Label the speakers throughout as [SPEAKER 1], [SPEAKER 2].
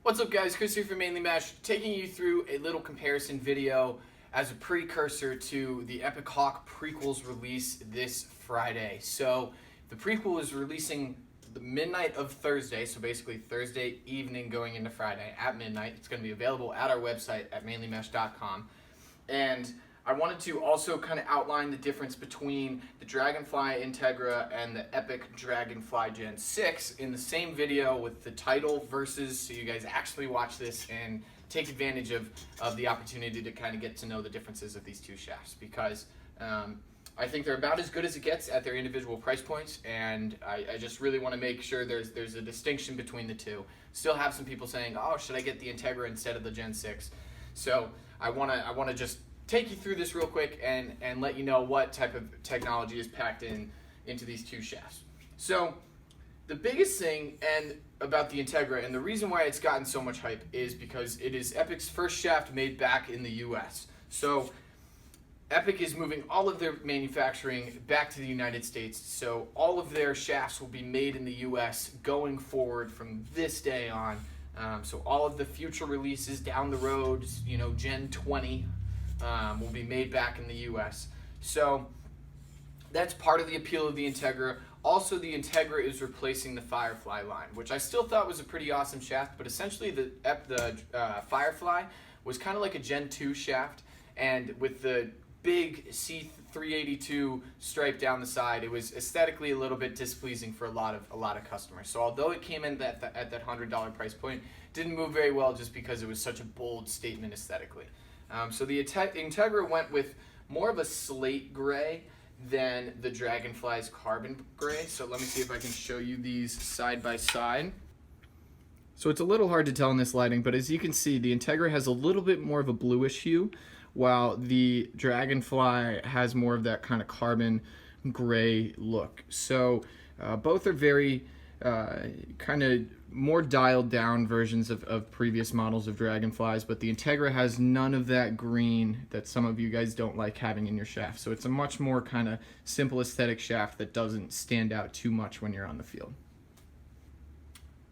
[SPEAKER 1] What's up guys, Chris here from Mainely taking you through a little comparison video as a precursor to the Epic prequels release this Friday. So the prequel is releasing the midnight of Thursday, so basically Thursday evening going into Friday at midnight. It's going to be available at our website at mainlymesh.com. And I wanted to also kind of outline the difference between the Dragonfly Integra and the Epoch Dragonfly Gen.6 in the same video with the title versus, so you guys actually watch this and take advantage of the opportunity to kind of get to know the differences of these two shafts, because I think they're about as good as it gets at their individual price points, and I just really want to make sure there's a distinction between the two. Still have some people saying, oh, should I get the Integra instead of the Gen.6? So I want to just take you through this real quick and let you know what type of technology is packed into these two shafts. So the biggest thing about the Integra, and the reason why it's gotten so much hype, is because it is Epic's first shaft made back in the US. So Epic is moving all of their manufacturing back to the United States, so all of their shafts will be made in the US going forward from this day on. So all of the future releases down the road, Gen.20, will be made back in the US. So that's part of the appeal of the Integra. Also, the Integra is replacing the Firefly line, which I still thought was a pretty awesome shaft, but essentially the Firefly was kind of like a Gen 2 shaft, and with the big C382 stripe down the side, it was aesthetically a little bit displeasing for a lot of customers. So although it came in at that $100 price point, didn't move very well just because it was such a bold statement aesthetically. So the Integra went with more of a slate gray than the Dragonfly's carbon gray. So let me see if I can show you these side by side. So it's a little hard to tell in this lighting, but as you can see, the Integra has a little bit more of a bluish hue, while the Dragonfly has more of that kind of carbon gray look. So both are very kind of more dialed down versions of previous models of Dragonflies, but the Integra has none of that green that some of you guys don't like having in your shaft. So it's a much more kind of simple aesthetic shaft that doesn't stand out too much when you're on the field.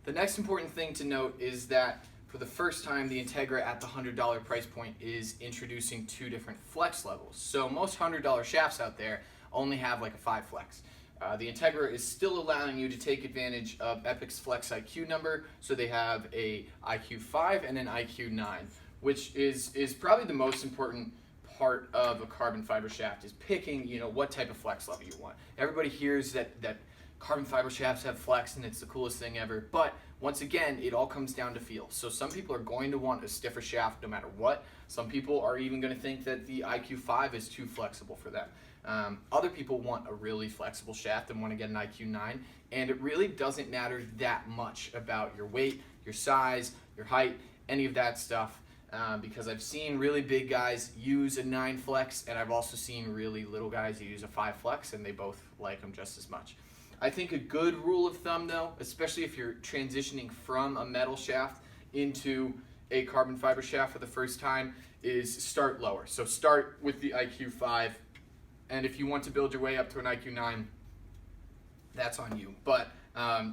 [SPEAKER 1] The next important thing to note is that for the first time, the Integra at the $100 price point is introducing two different flex levels. So most $100 shafts out there only have like a 5 flex. The Integra is still allowing you to take advantage of Epic's Flex IQ number, so they have a IQ 5 and an IQ 9, which is probably the most important part of a carbon fiber shaft, is picking what type of flex level you want. Everybody hears that carbon fiber shafts have flex and it's the coolest thing ever, but once again, it all comes down to feel. So some people are going to want a stiffer shaft no matter what. Some people are even going to think that the IQ 5 is too flexible for them. Other people want a really flexible shaft and want to get an IQ 9, and it really doesn't matter that much about your weight, your size, your height, any of that stuff, because I've seen really big guys use a 9 flex, and I've also seen really little guys use a 5 flex, and they both like them just as much. I think a good rule of thumb, though, especially if you're transitioning from a metal shaft into a carbon fiber shaft for the first time, is start lower. So start with the IQ 5, and if you want to build your way up to an IQ 9, that's on you. But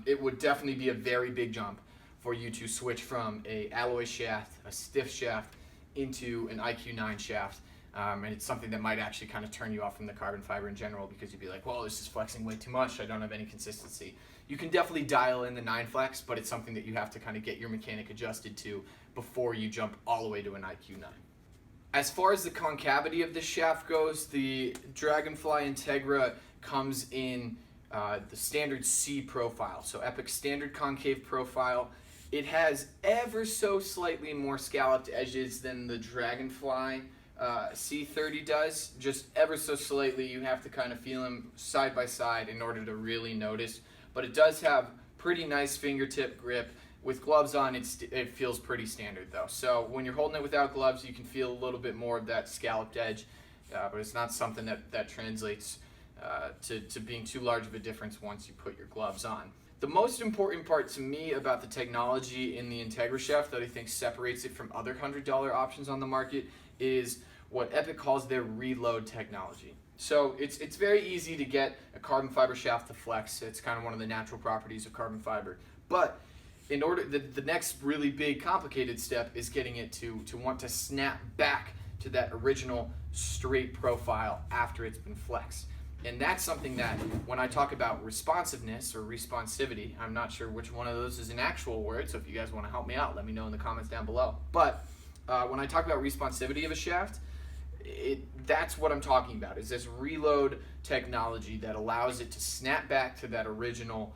[SPEAKER 1] it would definitely be a very big jump for you to switch from a alloy shaft, a stiff shaft, into an IQ 9 shaft. And it's something that might actually kind of turn you off from the carbon fiber in general, because you'd be like, well, this is flexing way too much, I don't have any consistency. You can definitely dial in the 9 flex, but it's something that you have to kind of get your mechanic adjusted to before you jump all the way to an IQ 9. As far as the concavity of this shaft goes, the Dragonfly Integra comes in the standard C profile, so Epic's standard concave profile. It has ever so slightly more scalloped edges than the Dragonfly C30 does, just ever so slightly. You have to kind of feel them side by side in order to really notice, but it does have pretty nice fingertip grip. With gloves on, it feels pretty standard though. So when you're holding it without gloves, you can feel a little bit more of that scalloped edge, but it's not something that translates to being too large of a difference once you put your gloves on. The most important part to me about the technology in the Integra shaft that I think separates it from other $100 options on the market is what Epic calls their reload technology. So it's very easy to get a carbon fiber shaft to flex. It's kind of one of the natural properties of carbon fiber. But in order, the next really big complicated step is getting it to want to snap back to that original straight profile after it's been flexed. And that's something that when I talk about responsiveness or responsivity, I'm not sure which one of those is an actual word, so if you guys want to help me out, let me know in the comments down below. But when I talk about responsivity of a shaft, that's what I'm talking about, is this reload technology that allows it to snap back to that original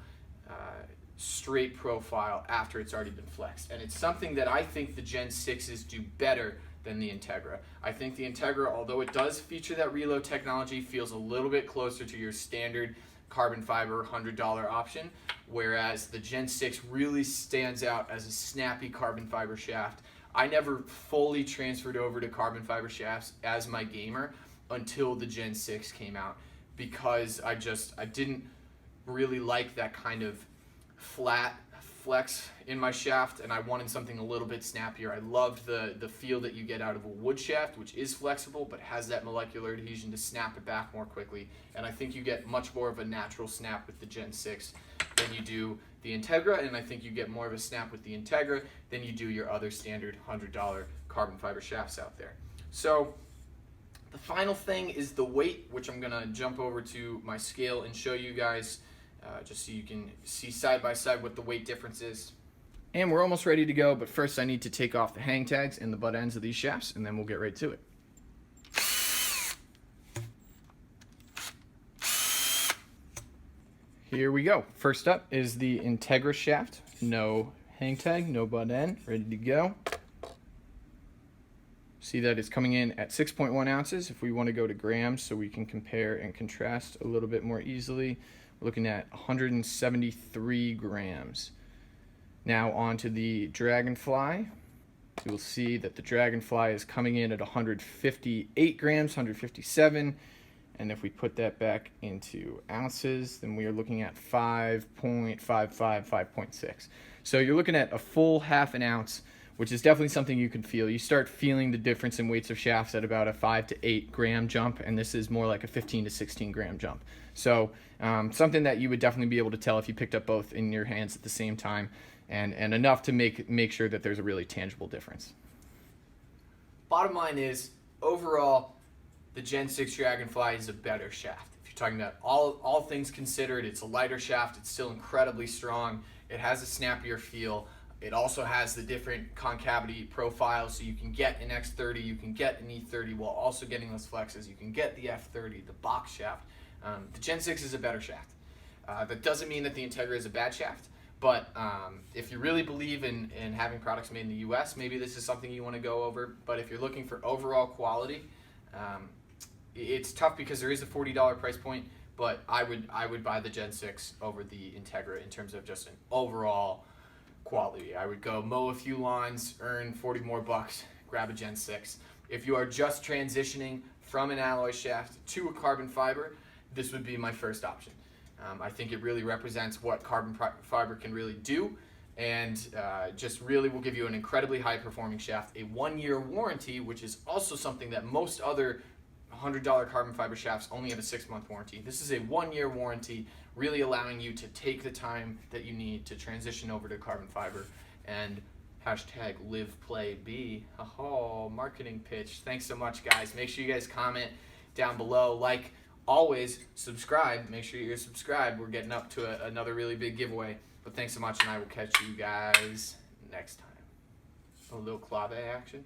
[SPEAKER 1] straight profile after it's already been flexed. And it's something that I think the Gen 6s do better than the Integra. I think the Integra, although it does feature that reload technology, feels a little bit closer to your standard carbon fiber $100 option, whereas the Gen 6 really stands out as a snappy carbon fiber shaft. I never fully transferred over to carbon fiber shafts as my gamer until the Gen 6 came out, because I didn't really like that kind of flat flex in my shaft, and I wanted something a little bit snappier. I loved the feel that you get out of a wood shaft, which is flexible but has that molecular adhesion to snap it back more quickly, and I think you get much more of a natural snap with the Gen 6 than you do the Integra, and I think you get more of a snap with the Integra than you do your other standard $100 carbon fiber shafts out there. So the final thing is the weight, which I'm gonna jump over to my scale and show you guys just so you can see side by side what the weight difference is. And we're almost ready to go, but first I need to take off the hang tags and the butt ends of these shafts, and then we'll get right to it. Here we go. First up is the Integra shaft. No hang tag, no butt end, ready to go. See that it's coming in at 6.1 ounces. If we want to go to grams so we can compare and contrast a little bit more easily, we're looking at 173 grams. Now on to the Dragonfly. You will see that the Dragonfly is coming in at 158 grams, 157. And if we put that back into ounces, then we are looking at 5.55, 5.6. So you're looking at a full half an ounce, which is definitely something you can feel. You start feeling the difference in weights of shafts at about a 5 to 8 gram jump, and this is more like a 15 to 16 gram jump. So something that you would definitely be able to tell if you picked up both in your hands at the same time, and enough to make sure that there's a really tangible difference. Bottom line is, overall, the Gen 6 Dragonfly is a better shaft. If you're talking about all things considered, it's a lighter shaft, it's still incredibly strong, it has a snappier feel. It also has the different concavity profiles, so you can get an X30, you can get an E30 while also getting those flexes. You can get the F30, the box shaft. The Gen 6 is a better shaft. That doesn't mean that the Integra is a bad shaft, but if you really believe in having products made in the US, maybe this is something you want to go over. But if you're looking for overall quality, it's tough because there is a $40 price point, but I would buy the Gen 6 over the Integra in terms of just an overall quality. I would go mow a few lawns, earn 40 more bucks, grab a Gen 6. If you are just transitioning from an alloy shaft to a carbon fiber, this would be my first option. I think it really represents what carbon fiber can really do, and just really will give you an incredibly high performing shaft, a 1-year warranty, which is also something that most other $100 carbon fiber shafts only have a 6-month warranty. This is a 1-year warranty, really allowing you to take the time that you need to transition over to carbon fiber. And hashtag live play be. Oh, marketing pitch. Thanks so much, guys. Make sure you guys comment down below. Like always, subscribe. Make sure you're subscribed. We're getting up to another really big giveaway. But thanks so much, and I will catch you guys next time. A little clave action.